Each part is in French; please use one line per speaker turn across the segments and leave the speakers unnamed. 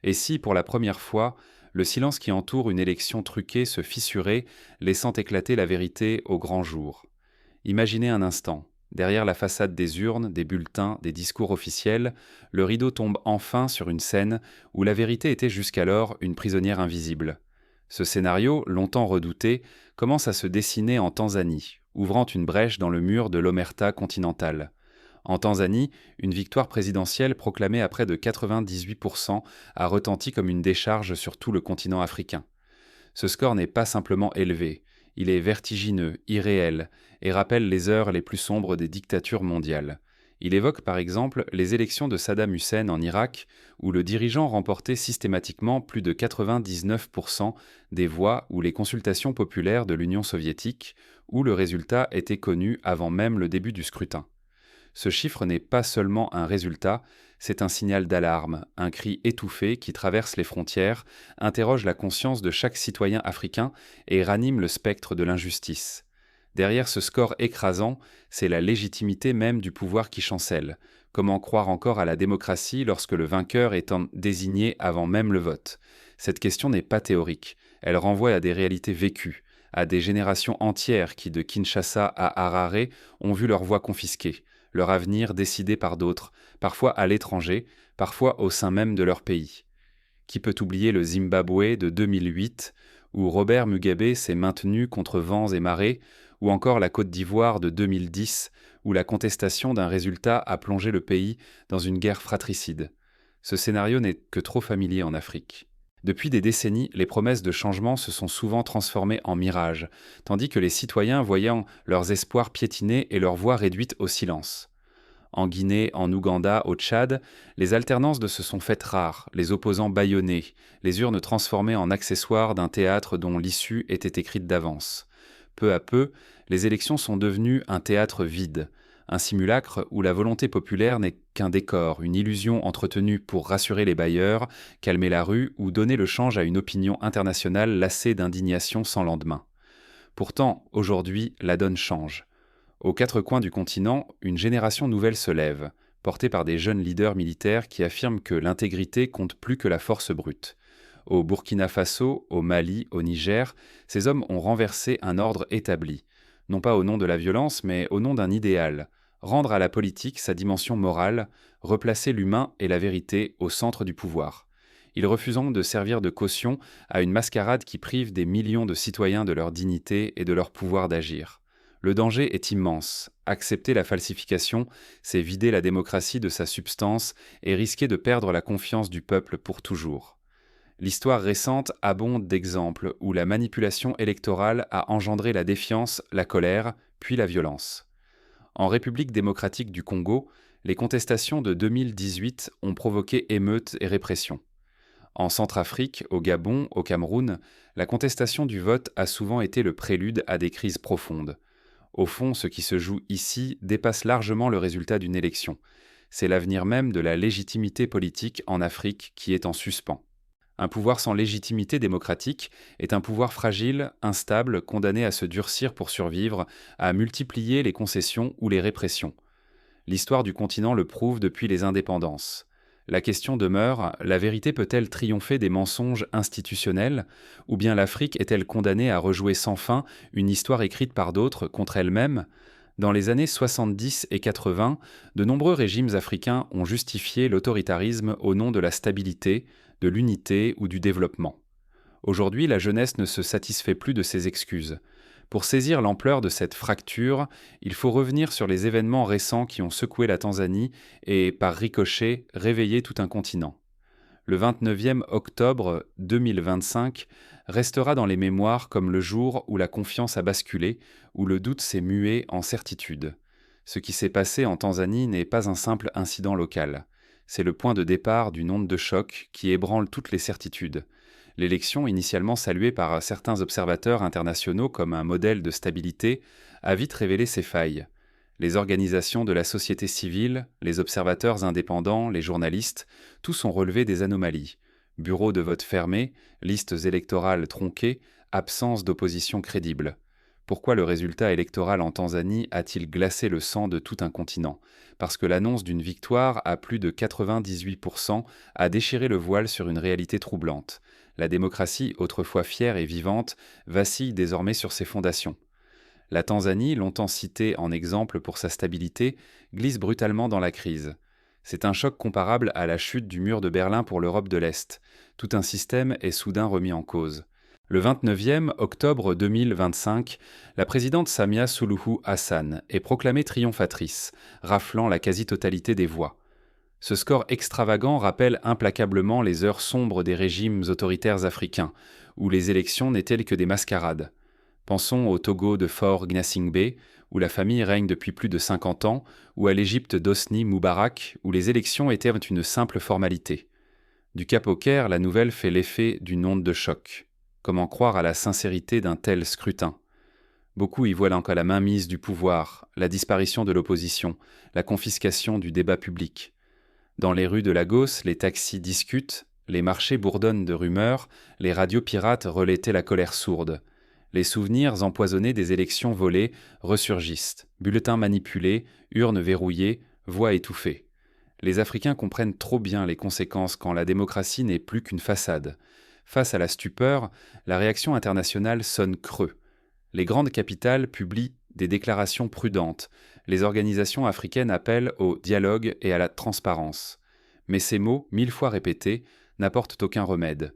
Et si, pour la première fois, le silence qui entoure une élection truquée se fissurait, laissant éclater la vérité au grand jour? Imaginez un instant. Derrière la façade des urnes, des bulletins, des discours officiels, le rideau tombe enfin sur une scène où la vérité était jusqu'alors une prisonnière invisible. Ce scénario, longtemps redouté, commence à se dessiner en Tanzanie, ouvrant une brèche dans le mur de l'omerta continentale. En Tanzanie, une victoire présidentielle proclamée à près de 98% a retenti comme une décharge sur tout le continent africain. Ce score n'est pas simplement élevé, il est vertigineux, irréel, et rappelle les heures les plus sombres des dictatures mondiales. Il évoque par exemple les élections de Saddam Hussein en Irak, où le dirigeant remportait systématiquement plus de 99% des voix, ou les consultations populaires de l'Union soviétique, où le résultat était connu avant même le début du scrutin. Ce chiffre n'est pas seulement un résultat, c'est un signal d'alarme, un cri étouffé qui traverse les frontières, interroge la conscience de chaque citoyen africain et ranime le spectre de l'injustice. Derrière ce score écrasant, c'est la légitimité même du pouvoir qui chancelle. Comment croire encore à la démocratie lorsque le vainqueur est désigné avant même le vote? Cette question n'est pas théorique, elle renvoie à des réalités vécues, à des générations entières qui, de Kinshasa à Harare, ont vu leur voix confisquée, leur avenir décidé par d'autres, parfois à l'étranger, parfois au sein même de leur pays. Qui peut oublier le Zimbabwe de 2008, où Robert Mugabe s'est maintenu contre vents et marées, ou encore la Côte d'Ivoire de 2010, où la contestation d'un résultat a plongé le pays dans une guerre fratricide. Ce scénario n'est que trop familier en Afrique. Depuis des décennies, les promesses de changement se sont souvent transformées en mirages, tandis que les citoyens voyant leurs espoirs piétiner et leur voix réduite au silence. En Guinée, en Ouganda, au Tchad, les alternances se sont faites rares, les opposants bâillonnés, les urnes transformées en accessoires d'un théâtre dont l'issue était écrite d'avance. Peu à peu, les élections sont devenues un théâtre vide, un simulacre où la volonté populaire n'est qu'un décor, une illusion entretenue pour rassurer les bailleurs, calmer la rue ou donner le change à une opinion internationale lassée d'indignation sans lendemain. Pourtant, aujourd'hui, la donne change. Aux quatre coins du continent, une génération nouvelle se lève, portée par des jeunes leaders militaires qui affirment que l'intégrité compte plus que la force brute. Au Burkina Faso, au Mali, au Niger, ces hommes ont renversé un ordre établi, non pas au nom de la violence, mais au nom d'un idéal: rendre à la politique sa dimension morale, replacer l'humain et la vérité au centre du pouvoir. Ils refusent de servir de caution à une mascarade qui prive des millions de citoyens de leur dignité et de leur pouvoir d'agir. Le danger est immense. Accepter la falsification, c'est vider la démocratie de sa substance et risquer de perdre la confiance du peuple pour toujours. L'histoire récente abonde d'exemples où la manipulation électorale a engendré la défiance, la colère, puis la violence. En République démocratique du Congo, les contestations de 2018 ont provoqué émeutes et répression. En Centrafrique, au Gabon, au Cameroun, la contestation du vote a souvent été le prélude à des crises profondes. Au fond, ce qui se joue ici dépasse largement le résultat d'une élection. C'est l'avenir même de la légitimité politique en Afrique qui est en suspens. Un pouvoir sans légitimité démocratique est un pouvoir fragile, instable, condamné à se durcir pour survivre, à multiplier les concessions ou les répressions. L'histoire du continent le prouve depuis les indépendances. La question demeure: la vérité peut-elle triompher des mensonges institutionnels, ou bien l'Afrique est-elle condamnée à rejouer sans fin une histoire écrite par d'autres contre elle-même? Dans les années 70 et 80, de nombreux régimes africains ont justifié l'autoritarisme au nom de la stabilité, de l'unité ou du développement. Aujourd'hui, la jeunesse ne se satisfait plus de ces excuses. Pour saisir l'ampleur de cette fracture, il faut revenir sur les événements récents qui ont secoué la Tanzanie et, par ricochet, réveillé tout un continent. Le 29e octobre 2025 restera dans les mémoires comme le jour où la confiance a basculé, où le doute s'est mué en certitude. Ce qui s'est passé en Tanzanie n'est pas un simple incident local. C'est le point de départ d'une onde de choc qui ébranle toutes les certitudes. L'élection, initialement saluée par certains observateurs internationaux comme un modèle de stabilité, a vite révélé ses failles. Les organisations de la société civile, les observateurs indépendants, les journalistes, tous ont relevé des anomalies. Bureaux de vote fermés, listes électorales tronquées, absence d'opposition crédible. Pourquoi le résultat électoral en Tanzanie a-t-il glacé le sang de tout un continent? Parce que l'annonce d'une victoire à plus de 98% a déchiré le voile sur une réalité troublante. La démocratie, autrefois fière et vivante, vacille désormais sur ses fondations. La Tanzanie, longtemps citée en exemple pour sa stabilité, glisse brutalement dans la crise. C'est un choc comparable à la chute du mur de Berlin pour l'Europe de l'Est. Tout un système est soudain remis en cause. Le 29e octobre 2025, la présidente Samia Suluhu Hassan est proclamée triomphatrice, raflant la quasi-totalité des voix. Ce score extravagant rappelle implacablement les heures sombres des régimes autoritaires africains, où les élections n'étaient que des mascarades. Pensons au Togo de Faure Gnassingbé, où la famille règne depuis plus de 50 ans, ou à l'Égypte d'Hosni Moubarak, où les élections étaient une simple formalité. Du Cap au Caire, la nouvelle fait l'effet d'une onde de choc. Comment croire à la sincérité d'un tel scrutin? Beaucoup y voient encore la mainmise du pouvoir, la disparition de l'opposition, la confiscation du débat public. Dans les rues de Lagos, les taxis discutent, les marchés bourdonnent de rumeurs, les radios pirates relaient la colère sourde. Les souvenirs empoisonnés des élections volées ressurgissent, bulletins manipulés, urnes verrouillées, voix étouffées. Les Africains comprennent trop bien les conséquences quand la démocratie n'est plus qu'une façade. Face à la stupeur, la réaction internationale sonne creux. Les grandes capitales publient des déclarations prudentes. Les organisations africaines appellent au dialogue et à la transparence. Mais ces mots, 1000 fois répétés, n'apportent aucun remède.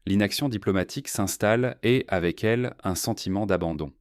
L'inaction diplomatique s'installe et, avec elle, un sentiment d'abandon.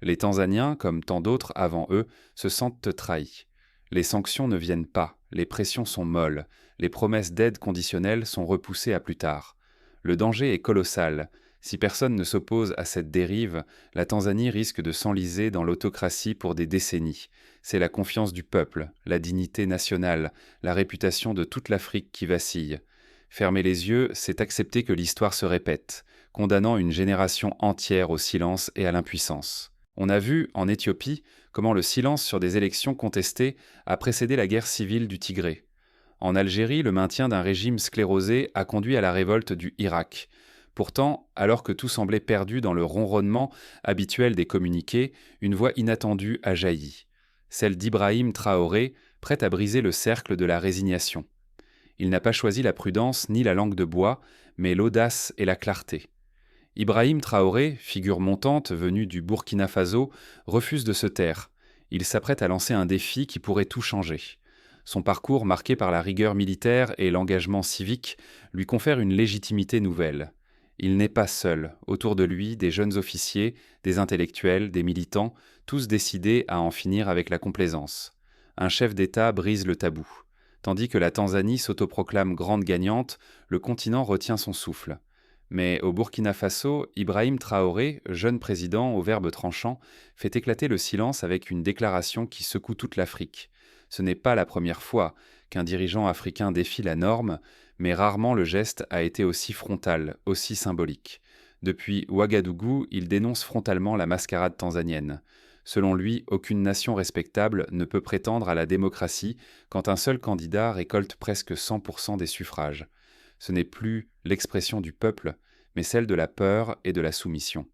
Les Tanzaniens, comme tant d'autres avant eux, se sentent trahis. Les sanctions ne viennent pas, les pressions sont molles, les promesses d'aide conditionnelle sont repoussées à plus tard. Le danger est colossal. Si personne ne s'oppose à cette dérive, la Tanzanie risque de s'enliser dans l'autocratie pour des décennies. C'est la confiance du peuple, la dignité nationale, la réputation de toute l'Afrique qui vacille. Fermer les yeux, c'est accepter que l'histoire se répète, condamnant une génération entière au silence et à l'impuissance. On a vu, en Éthiopie, comment le silence sur des élections contestées a précédé la guerre civile du Tigré. En Algérie, le maintien d'un régime sclérosé a conduit à la révolte du Irak. Pourtant, alors que tout semblait perdu dans le ronronnement habituel des communiqués, une voix inattendue a jailli. Celle d'Ibrahim Traoré, prête à briser le cercle de la résignation. Il n'a pas choisi la prudence ni la langue de bois, mais l'audace et la clarté. Ibrahim Traoré, figure montante venue du Burkina Faso, refuse de se taire. Il s'apprête à lancer un défi qui pourrait tout changer. Son parcours marqué par la rigueur militaire et l'engagement civique lui confère une légitimité nouvelle. Il n'est pas seul. Autour de lui, des jeunes officiers, des intellectuels, des militants, tous décidés à en finir avec la complaisance. Un chef d'État brise le tabou. Tandis que la Tanzanie s'autoproclame grande gagnante, le continent retient son souffle. Mais au Burkina Faso, Ibrahim Traoré, jeune président au verbe tranchant, fait éclater le silence avec une déclaration qui secoue toute l'Afrique. Ce n'est pas la première fois qu'un dirigeant africain défie la norme, mais rarement le geste a été aussi frontal, aussi symbolique. Depuis Ouagadougou, il dénonce frontalement la mascarade tanzanienne. Selon lui, aucune nation respectable ne peut prétendre à la démocratie quand un seul candidat récolte presque 100% des suffrages. Ce n'est plus l'expression du peuple, mais celle de la peur et de la soumission.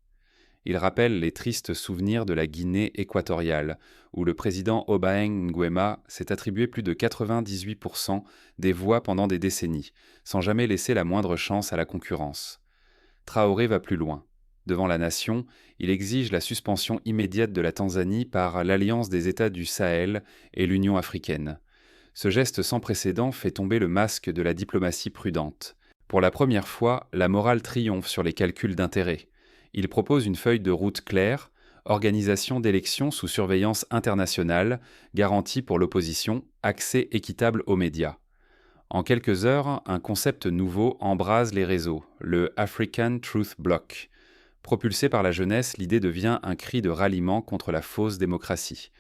Il rappelle les tristes souvenirs de la Guinée équatoriale, où le président Obaeng Nguema s'est attribué plus de 98% des voix pendant des décennies, sans jamais laisser la moindre chance à la concurrence. Traoré va plus loin. Devant la nation, il exige la suspension immédiate de la Tanzanie par l'Alliance des États du Sahel et l'Union africaine. Ce geste sans précédent fait tomber le masque de la diplomatie prudente. Pour la première fois, la morale triomphe sur les calculs d'intérêt. Il propose une feuille de route claire, organisation d'élections sous surveillance internationale, garantie pour l'opposition, accès équitable aux médias. En quelques heures, un concept nouveau embrase les réseaux, le African Truth Bloc. Propulsé par la jeunesse, l'idée devient un cri de ralliement contre la fausse démocratie.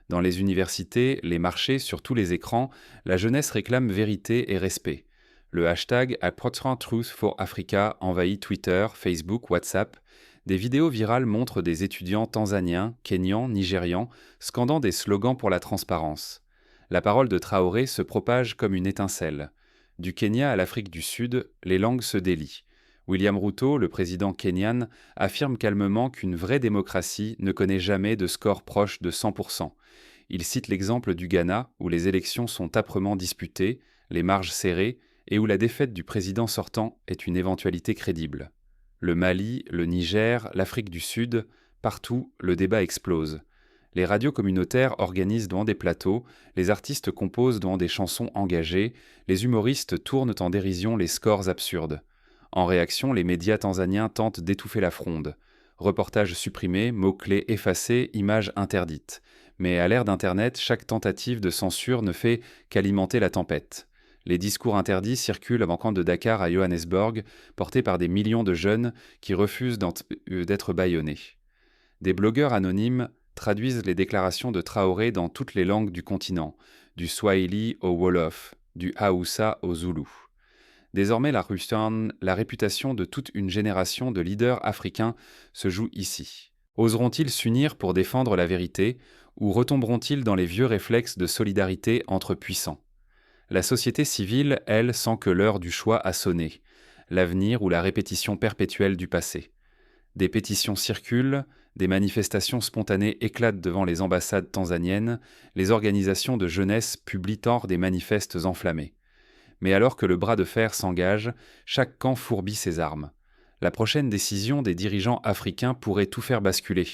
Dans les universités, les marchés, sur tous les écrans, la jeunesse réclame vérité et respect. Le hashtag #TruthForAfrica envahit Twitter, Facebook, WhatsApp. Des vidéos virales montrent des étudiants tanzaniens, kenyans, nigérians, scandant des slogans pour la transparence. La parole de Traoré se propage comme une étincelle. Du Kenya à l'Afrique du Sud, les langues se délient. William Ruto, le président kényan, affirme calmement qu'une vraie démocratie ne connaît jamais de score proche de 100%. Il cite l'exemple du Ghana, où les élections sont âprement disputées, les marges serrées, et où la défaite du président sortant est une éventualité crédible. Le Mali, le Niger, l'Afrique du Sud, partout, le débat explose. Les radios communautaires organisent devant des plateaux, les artistes composent devant des chansons engagées, les humoristes tournent en dérision les scores absurdes. En réaction, les médias tanzaniens tentent d'étouffer la fronde. Reportages supprimés, mots-clés effacés, images interdites. Mais à l'ère d'Internet, chaque tentative de censure ne fait qu'alimenter la tempête. Les discours interdits circulent avant camp de Dakar à Johannesburg, portés par des millions de jeunes qui refusent d'être bâillonnés. Des blogueurs anonymes traduisent les déclarations de Traoré dans toutes les langues du continent, du Swahili au Wolof, du Haoussa au Zoulou. Désormais, la réputation de toute une génération de leaders africains se joue ici. Oseront-ils s'unir pour défendre la vérité, ou retomberont-ils dans les vieux réflexes de solidarité entre puissants ? La société civile, elle, sent que l'heure du choix a sonné, l'avenir ou la répétition perpétuelle du passé. Des pétitions circulent, des manifestations spontanées éclatent devant les ambassades tanzaniennes, les organisations de jeunesse publient hors des manifestes enflammés. Mais alors que le bras de fer s'engage, chaque camp fourbit ses armes. La prochaine décision des dirigeants africains pourrait tout faire basculer.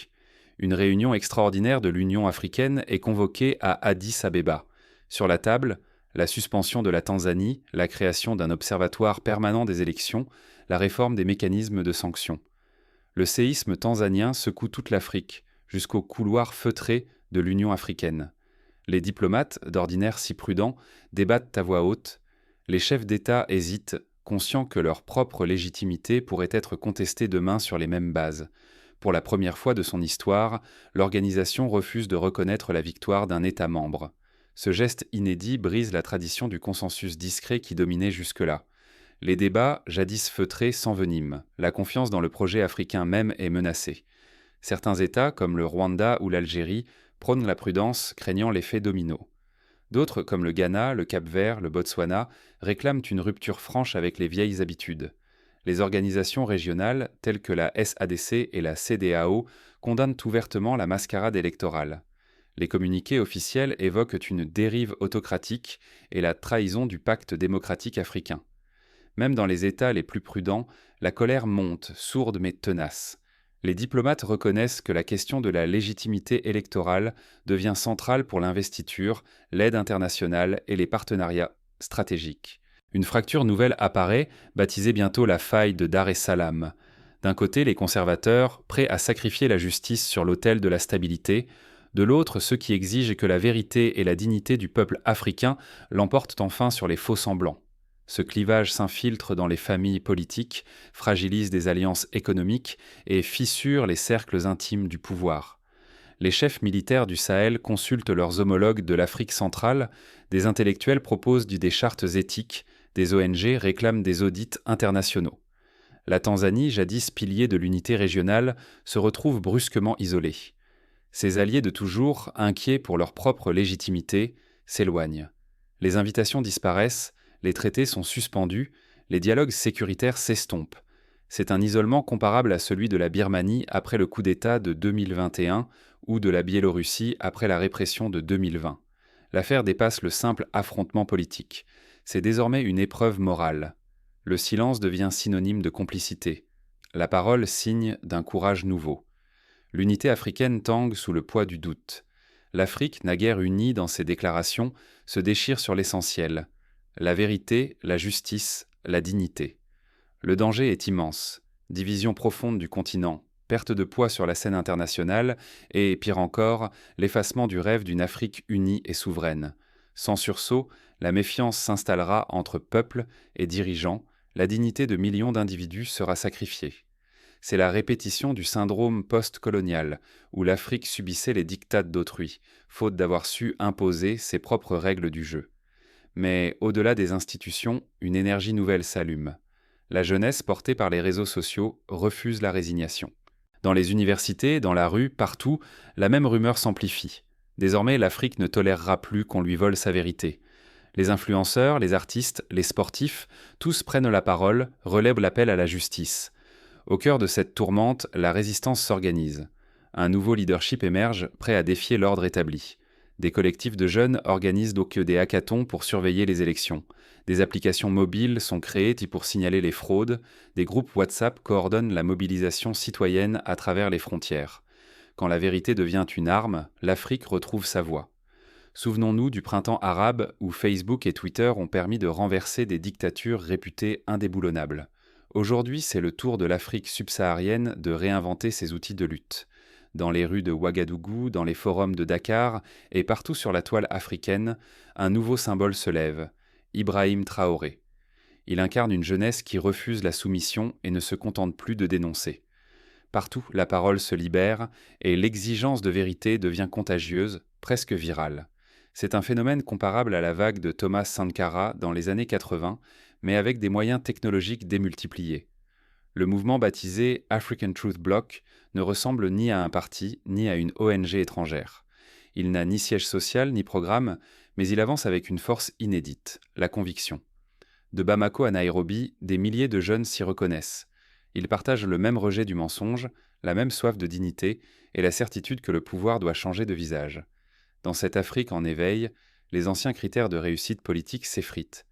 Une réunion extraordinaire de l'Union africaine est convoquée à Addis Abeba. Sur la table, la suspension de la Tanzanie, la création d'un observatoire permanent des élections, la réforme des mécanismes de sanctions. Le séisme tanzanien secoue toute l'Afrique, jusqu'au couloir feutré de l'Union africaine. Les diplomates, d'ordinaire si prudents, débattent à voix haute. Les chefs d'État hésitent, conscients que leur propre légitimité pourrait être contestée demain sur les mêmes bases. Pour la première fois de son histoire, l'organisation refuse de reconnaître la victoire d'un État membre. Ce geste inédit brise la tradition du consensus discret qui dominait jusque-là. Les débats, jadis feutrés, s'enveniment. La confiance dans le projet africain même est menacée. Certains États, comme le Rwanda ou l'Algérie, prônent la prudence, craignant l'effet domino. D'autres, comme le Ghana, le Cap-Vert, le Botswana, réclament une rupture franche avec les vieilles habitudes. Les organisations régionales, telles que la SADC et la CEDEAO, condamnent ouvertement la mascarade électorale. Les communiqués officiels évoquent une dérive autocratique et la trahison du pacte démocratique africain. Même dans les États les plus prudents, la colère monte, sourde mais tenace. Les diplomates reconnaissent que la question de la légitimité électorale devient centrale pour l'investiture, l'aide internationale et les partenariats stratégiques. Une fracture nouvelle apparaît, baptisée bientôt la faille de Dar es Salaam. D'un côté, les conservateurs, prêts à sacrifier la justice sur l'autel de la stabilité, de l'autre, ceux qui exigent que la vérité et la dignité du peuple africain l'emportent enfin sur les faux-semblants. Ce clivage s'infiltre dans les familles politiques, fragilise des alliances économiques et fissure les cercles intimes du pouvoir. Les chefs militaires du Sahel consultent leurs homologues de l'Afrique centrale, des intellectuels proposent des chartes éthiques, des ONG réclament des audits internationaux. La Tanzanie, jadis pilier de l'unité régionale, se retrouve brusquement isolée. Ses alliés de toujours, inquiets pour leur propre légitimité, s'éloignent. Les invitations disparaissent, les traités sont suspendus, les dialogues sécuritaires s'estompent. C'est un isolement comparable à celui de la Birmanie après le coup d'État de 2021 ou de la Biélorussie après la répression de 2020. L'affaire dépasse le simple affrontement politique. C'est désormais une épreuve morale. Le silence devient synonyme de complicité. La parole signe d'un courage nouveau. L'unité africaine tangue sous le poids du doute. L'Afrique, naguère unie dans ses déclarations, se déchire sur l'essentiel. La vérité, la justice, la dignité. Le danger est immense. Division profonde du continent, perte de poids sur la scène internationale et, pire encore, l'effacement du rêve d'une Afrique unie et souveraine. Sans sursaut, la méfiance s'installera entre peuples et dirigeants, la dignité de millions d'individus sera sacrifiée. C'est la répétition du syndrome post-colonial, où l'Afrique subissait les diktats d'autrui, faute d'avoir su imposer ses propres règles du jeu. Mais au-delà des institutions, une énergie nouvelle s'allume. La jeunesse, portée par les réseaux sociaux, refuse la résignation. Dans les universités, dans la rue, partout, la même rumeur s'amplifie. Désormais, l'Afrique ne tolérera plus qu'on lui vole sa vérité. Les influenceurs, les artistes, les sportifs, tous prennent la parole, relèvent l'appel à la justice. Au cœur de cette tourmente, la résistance s'organise. Un nouveau leadership émerge, prêt à défier l'ordre établi. Des collectifs de jeunes organisent donc des hackathons pour surveiller les élections. Des applications mobiles sont créées pour signaler les fraudes. Des groupes WhatsApp coordonnent la mobilisation citoyenne à travers les frontières. Quand la vérité devient une arme, l'Afrique retrouve sa voix. Souvenons-nous du printemps arabe où Facebook et Twitter ont permis de renverser des dictatures réputées indéboulonnables. Aujourd'hui, c'est le tour de l'Afrique subsaharienne de réinventer ses outils de lutte. Dans les rues de Ouagadougou, dans les forums de Dakar et partout sur la toile africaine, un nouveau symbole se lève, Ibrahim Traoré. Il incarne une jeunesse qui refuse la soumission et ne se contente plus de dénoncer. Partout, la parole se libère et l'exigence de vérité devient contagieuse, presque virale. C'est un phénomène comparable à la vague de Thomas Sankara dans les années 80, mais avec des moyens technologiques démultipliés. Le mouvement baptisé African Truth Bloc ne ressemble ni à un parti, ni à une ONG étrangère. Il n'a ni siège social, ni programme, mais il avance avec une force inédite, la conviction. De Bamako à Nairobi, des milliers de jeunes s'y reconnaissent. Ils partagent le même rejet du mensonge, la même soif de dignité et la certitude que le pouvoir doit changer de visage. Dans cette Afrique en éveil, les anciens critères de réussite politique s'effritent.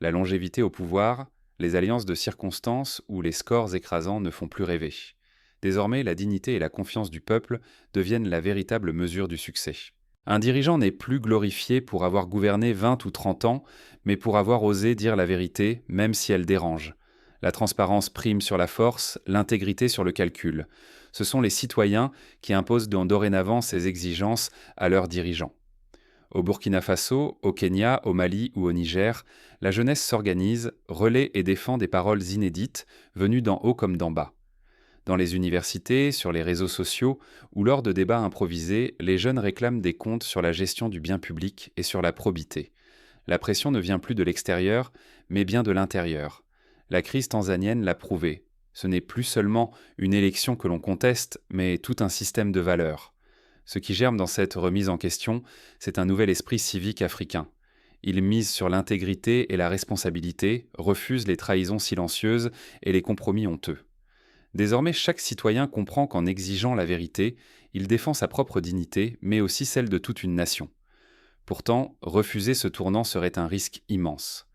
La longévité au pouvoir, les alliances de circonstances ou les scores écrasants ne font plus rêver. Désormais, la dignité et la confiance du peuple deviennent la véritable mesure du succès. Un dirigeant n'est plus glorifié pour avoir gouverné 20 ou 30 ans, mais pour avoir osé dire la vérité, même si elle dérange. La transparence prime sur la force, l'intégrité sur le calcul. Ce sont les citoyens qui imposent dorénavant ces exigences à leurs dirigeants. Au Burkina Faso, au Kenya, au Mali ou au Niger, la jeunesse s'organise, relaie et défend des paroles inédites, venues d'en haut comme d'en bas. Dans les universités, sur les réseaux sociaux ou lors de débats improvisés, les jeunes réclament des comptes sur la gestion du bien public et sur la probité. La pression ne vient plus de l'extérieur, mais bien de l'intérieur. La crise tanzanienne l'a prouvé. Ce n'est plus seulement une élection que l'on conteste, mais tout un système de valeurs. Ce qui germe dans cette remise en question, c'est un nouvel esprit civique africain. Il mise sur l'intégrité et la responsabilité, refuse les trahisons silencieuses et les compromis honteux. Désormais, chaque citoyen comprend qu'en exigeant la vérité, il défend sa propre dignité, mais aussi celle de toute une nation. Pourtant, refuser ce tournant serait un risque immense.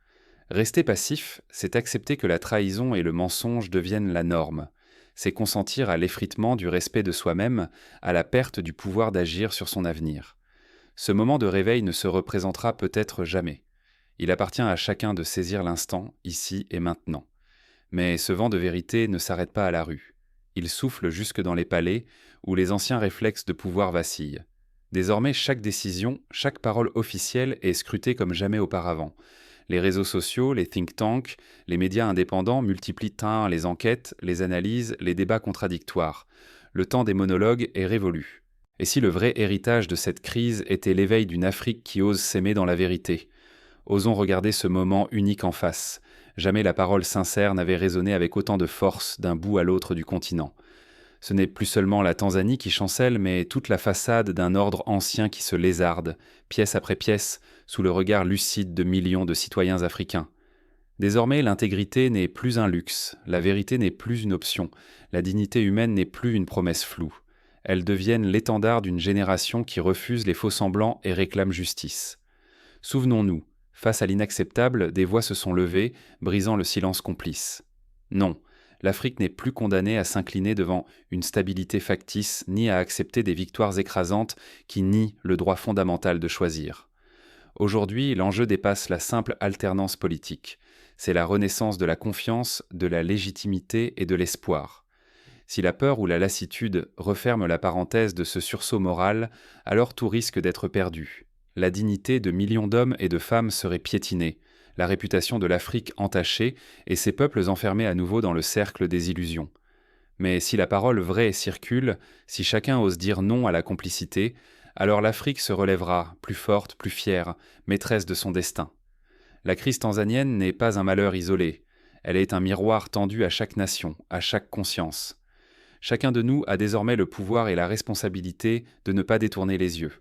Rester passif, c'est accepter que la trahison et le mensonge deviennent la norme. C'est consentir à l'effritement du respect de soi-même, à la perte du pouvoir d'agir sur son avenir. Ce moment de réveil ne se représentera peut-être jamais. Il appartient à chacun de saisir l'instant, ici et maintenant. Mais ce vent de vérité ne s'arrête pas à la rue. Il souffle jusque dans les palais, où les anciens réflexes de pouvoir vacillent. Désormais, chaque décision, chaque parole officielle est scrutée comme jamais auparavant. Les réseaux sociaux, les think tanks, les médias indépendants multiplient les enquêtes, les analyses, les débats contradictoires. Le temps des monologues est révolu. Et si le vrai héritage de cette crise était l'éveil d'une Afrique qui ose s'aimer dans la vérité? Osons regarder ce moment unique en face. Jamais la parole sincère n'avait résonné avec autant de force d'un bout à l'autre du continent. Ce n'est plus seulement la Tanzanie qui chancelle, mais toute la façade d'un ordre ancien qui se lézarde, pièce après pièce, sous le regard lucide de millions de citoyens africains. Désormais, l'intégrité n'est plus un luxe, la vérité n'est plus une option, la dignité humaine n'est plus une promesse floue. Elles deviennent l'étendard d'une génération qui refuse les faux-semblants et réclame justice. Souvenons-nous, face à l'inacceptable, des voix se sont levées, brisant le silence complice. Non, l'Afrique n'est plus condamnée à s'incliner devant une stabilité factice, ni à accepter des victoires écrasantes qui nient le droit fondamental de choisir. Aujourd'hui, l'enjeu dépasse la simple alternance politique. C'est la renaissance de la confiance, de la légitimité et de l'espoir. Si la peur ou la lassitude referment la parenthèse de ce sursaut moral, alors tout risque d'être perdu. La dignité de millions d'hommes et de femmes serait piétinée, la réputation de l'Afrique entachée et ses peuples enfermés à nouveau dans le cercle des illusions. Mais si la parole vraie circule, si chacun ose dire non à la complicité, alors l'Afrique se relèvera, plus forte, plus fière, maîtresse de son destin. La crise tanzanienne n'est pas un malheur isolé, elle est un miroir tendu à chaque nation, à chaque conscience. Chacun de nous a désormais le pouvoir et la responsabilité de ne pas détourner les yeux.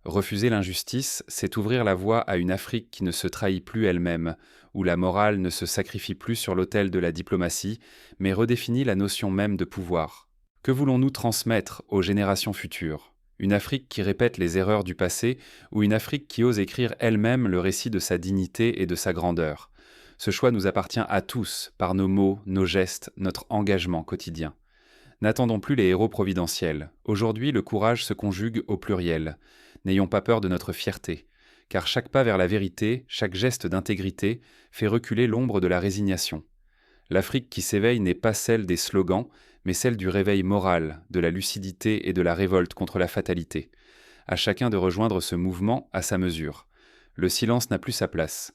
Refuser l'injustice, c'est ouvrir la voie à une Afrique qui ne se trahit plus elle-même, où la morale ne se sacrifie plus sur l'autel de la diplomatie, mais redéfinit la notion même de pouvoir. Que voulons-nous transmettre aux générations futures? Une Afrique qui répète les erreurs du passé ou une Afrique qui ose écrire elle-même le récit de sa dignité et de sa grandeur? Ce choix nous appartient à tous, par nos mots, nos gestes, notre engagement quotidien. N'attendons plus les héros providentiels. Aujourd'hui, le courage se conjugue au pluriel. N'ayons pas peur de notre fierté, car chaque pas vers la vérité, chaque geste d'intégrité fait reculer l'ombre de la résignation. L'Afrique qui s'éveille n'est pas celle des slogans, mais celle du réveil moral, de la lucidité et de la révolte contre la fatalité. À chacun de rejoindre ce mouvement à sa mesure. Le silence n'a plus sa place.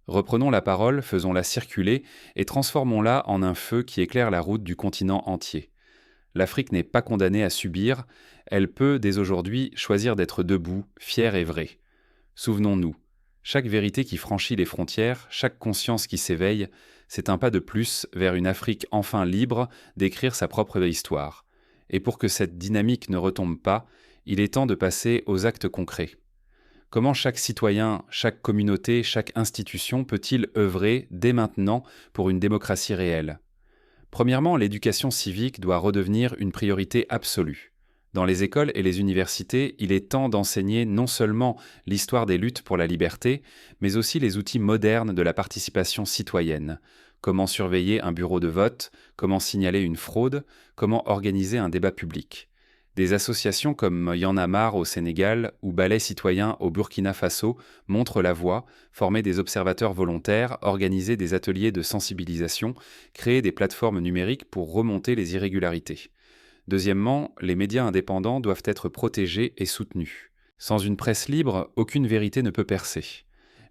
Reprenons la parole, faisons-la circuler et transformons-la en un feu qui éclaire la route du continent entier. L'Afrique n'est pas condamnée à subir, elle peut dès aujourd'hui choisir d'être debout, fière et vraie. Souvenons-nous, chaque vérité qui franchit les frontières, chaque conscience qui s'éveille, c'est un pas de plus vers une Afrique enfin libre d'écrire sa propre histoire. Et pour que cette dynamique ne retombe pas, il est temps de passer aux actes concrets. Comment chaque citoyen, chaque communauté, chaque institution peut-il œuvrer dès maintenant pour une démocratie réelle? Premièrement, l'éducation civique doit redevenir une priorité absolue. Dans les écoles et les universités, il est temps d'enseigner non seulement l'histoire des luttes pour la liberté, mais aussi les outils modernes de la participation citoyenne. Comment surveiller un bureau de vote, comment signaler une fraude, comment organiser un débat public. Des associations comme Y en a marre au Sénégal ou Balai citoyen au Burkina Faso montrent la voie, former des observateurs volontaires, organiser des ateliers de sensibilisation, créer des plateformes numériques pour remonter les irrégularités. Deuxièmement, les médias indépendants doivent être protégés et soutenus. Sans une presse libre, aucune vérité ne peut percer.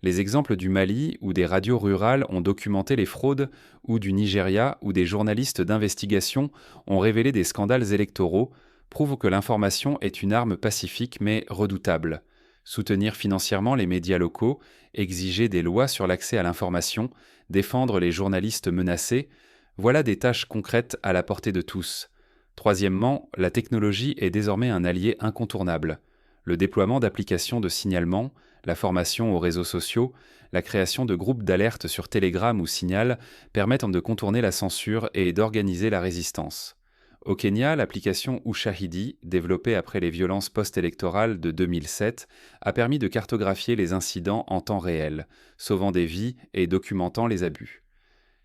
Les exemples du Mali, où des radios rurales ont documenté les fraudes, ou du Nigeria, où des journalistes d'investigation ont révélé des scandales électoraux, prouvent que l'information est une arme pacifique mais redoutable. Soutenir financièrement les médias locaux, exiger des lois sur l'accès à l'information, défendre les journalistes menacés, voilà des tâches concrètes à la portée de tous. Troisièmement, la technologie est désormais un allié incontournable. Le déploiement d'applications de signalement, la formation aux réseaux sociaux, la création de groupes d'alerte sur Telegram ou Signal permettent de contourner la censure et d'organiser la résistance. Au Kenya, l'application Ushahidi, développée après les violences post-électorales de 2007, a permis de cartographier les incidents en temps réel, sauvant des vies et documentant les abus.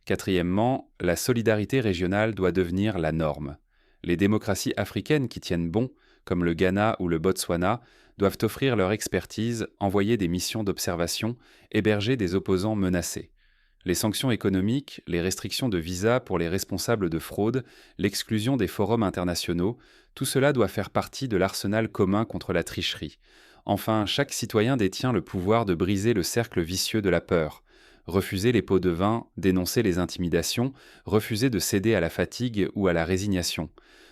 Quatrièmement, la solidarité régionale doit devenir la norme. Les démocraties africaines qui tiennent bon, comme le Ghana ou le Botswana, doivent offrir leur expertise, envoyer des missions d'observation, héberger des opposants menacés. Les sanctions économiques, les restrictions de visa pour les responsables de fraude, l'exclusion des forums internationaux, tout cela doit faire partie de l'arsenal commun contre la tricherie. Enfin, chaque citoyen détient le pouvoir de briser le cercle vicieux de la peur. Refuser les pots de vin, dénoncer les intimidations, refuser de céder à la fatigue ou à la résignation.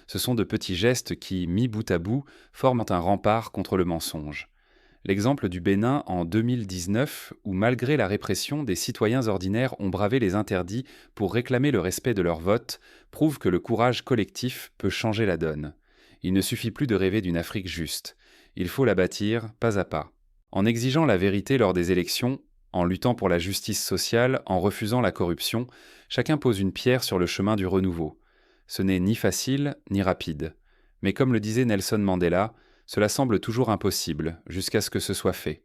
Ce sont de petits gestes qui, mis bout à bout, forment un rempart contre le mensonge. L'exemple du Bénin en 2019, où malgré la répression, des citoyens ordinaires ont bravé les interdits pour réclamer le respect de leur vote, prouve que le courage collectif peut changer la donne. Il ne suffit plus de rêver d'une Afrique juste. Il faut la bâtir pas à pas. En exigeant la vérité lors des élections, en luttant pour la justice sociale, en refusant la corruption, chacun pose une pierre sur le chemin du renouveau. Ce n'est ni facile, ni rapide. Mais comme le disait Nelson Mandela, cela semble toujours impossible, jusqu'à ce que ce soit fait.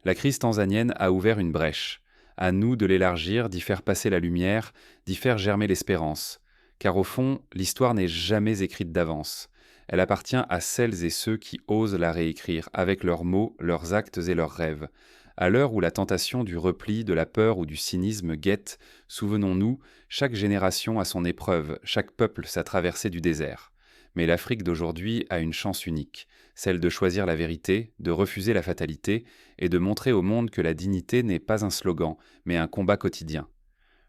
La crise tanzanienne a ouvert une brèche. À nous de l'élargir, d'y faire passer la lumière, d'y faire germer l'espérance. Car au fond, l'histoire n'est jamais écrite d'avance. Elle appartient à celles et ceux qui osent la réécrire, avec leurs mots, leurs actes et leurs rêves. À l'heure où la tentation du repli, de la peur ou du cynisme guette, souvenons-nous, chaque génération a son épreuve, chaque peuple sa traversée du désert. Mais l'Afrique d'aujourd'hui a une chance unique, celle de choisir la vérité, de refuser la fatalité et de montrer au monde que la dignité n'est pas un slogan, mais un combat quotidien.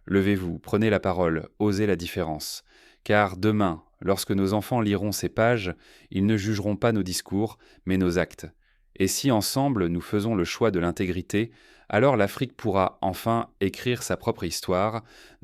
Levez-vous, prenez la parole, osez la différence. Car demain, lorsque nos enfants liront ces pages, ils ne jugeront pas nos discours, mais nos actes. Et si ensemble nous faisons le choix de l'intégrité, alors l'Afrique pourra enfin écrire sa propre histoire,